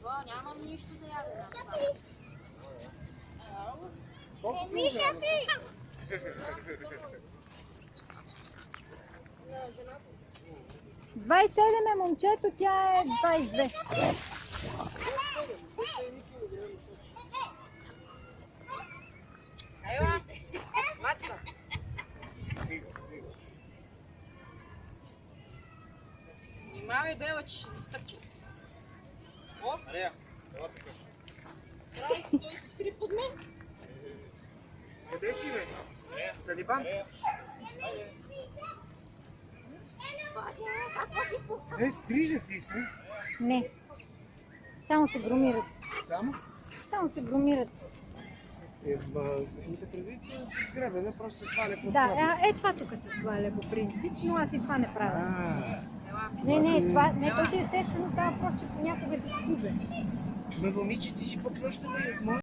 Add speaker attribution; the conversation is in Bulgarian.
Speaker 1: Нямам нищо да ядем.
Speaker 2: Миша ти!
Speaker 3: 27 е момчето, тя е 22.
Speaker 1: Айва! Матка! Внимавай, Бела, че ще стъпчи. Оп!
Speaker 4: Мария, ела тук.
Speaker 1: Той се скри под мен.
Speaker 4: Къде си, бе? Талибан? Стрижат ли се?
Speaker 3: Не. Само се громират.
Speaker 4: Само?
Speaker 3: Само се громират.
Speaker 4: Имате предвид с гребена, просто се сваля под
Speaker 3: Да, това тук се сваля по принцип, но аз и това не правя. Не, то си естествено става просто, че понякога се скубе.
Speaker 4: Момиче, ти си пък още да е от моя.